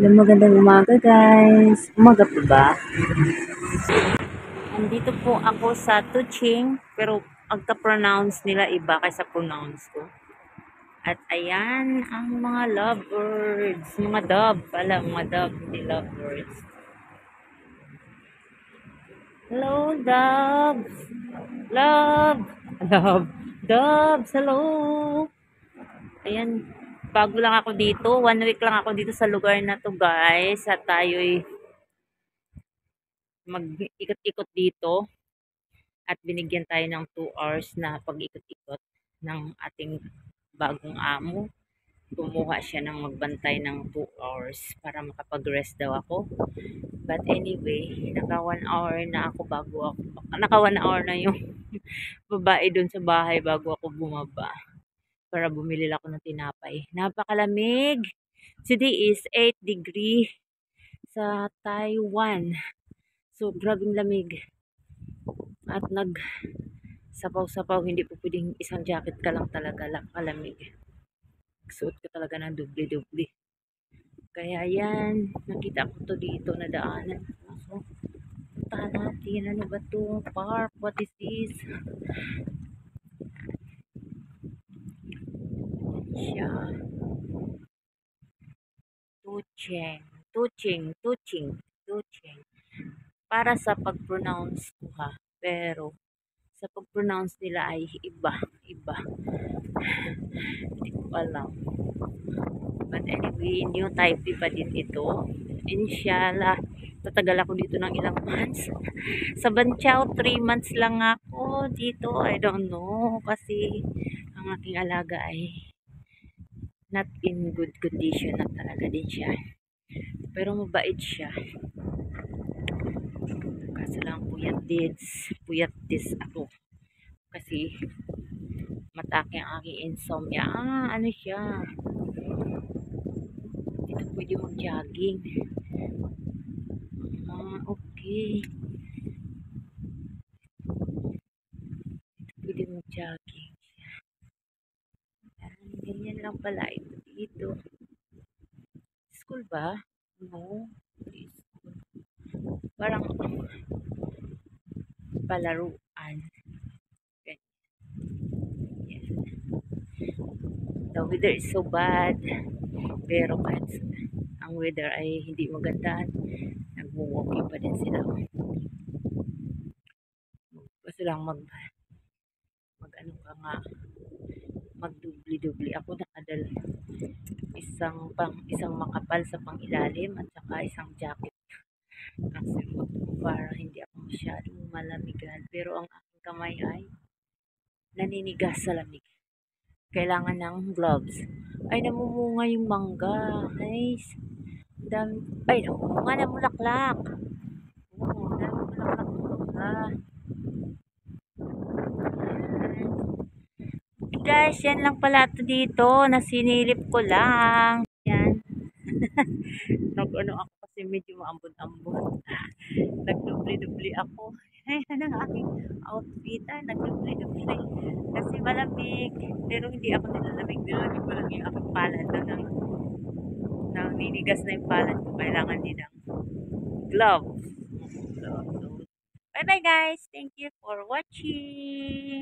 Magandang umaga guys. Umaga pa ba? Andito po ako sa Tuching, pero pagka-pronounce nila iba kaysa pronounce ko. At ayan ang mga lovebirds. Mga dove pala, mga dove, hindi lovebirds. Hello, doves. Love. Love. Doves, hello. Ayan, bago lang ako dito. 1 week lang ako dito sa lugar na to guys. At tayo'y mag-ikot-ikot dito. At binigyan tayo ng 2 hours na pag-ikot-ikot ng ating bagong amo. Kumuha siya ng magbantay ng 2 hours para makapag-rest daw ako. But anyway, naka 1 hour na ako bago ako, naka 1 hour na yung babae dun sa bahay bago ako bumaba para bumili ako ng tinapay. Napakalamig! Today is 8 degree sa Taiwan. So, grabing lamig. At sapaw-sapaw, hindi po pwedeng isang jacket ka lang talaga, kalamig. Suot ka talaga ng dubli-dubli. Kaya yan, nakita ko to dito na daanan. So, puntahan natin, ano ba to? Park, what is this? Siya. Tuching. Para sa pag-pronounce ko ha, pero sa pag-pronounce nila ay iba. Hindi ko alam. But anyway, new Taipei pa din ito. Inshallah, tatagal ako dito ng ilang months. Sa Banqiao, 3 months lang ako dito. I don't know. Kasi ang aking alaga ay not in good condition na talaga din siya. Pero mabait siya. Kaso lang puyat this ako. Kasi matake ang aking insomnia. Ano siya? Dito pwede mag-jogging. Okay. Pwede mag-jogging. Ganyan lang pala ito dito. School ba? No. School. Parang palaruan. Yes. The weather is so bad. Pero kahit ang weather ay hindi maganda, nagwo-walking pa din sila. Basta lang mag ano ka nga, magdubli-dubli. Ako nakadala isang makapal sa pangilalim at saka isang jacket. Kasi para hindi ako masyadong malamigan. Pero ang aking kamay ay naninigas sa lamig. Kailangan ng gloves. Ay, namumunga yung mangga. Guys, ay, namumunga na bulaklak. Oo, dami bulaklak ng mangga. Guys, yan lang pala ito dito. Nasinilip ko lang. Yan. Nag-ano ako kasi medyo maambon-ambon. Nagdubli-dubli ako. Ayan ang aking outfit. Nagdubli-dubli. Kasi malamig. Pero hindi ako nilalamig. Nilalamig ko lang yung aking palad. Nang ninigas na yung palad ko. Kailangan din ng gloves. So, bye-bye guys. Thank you for watching.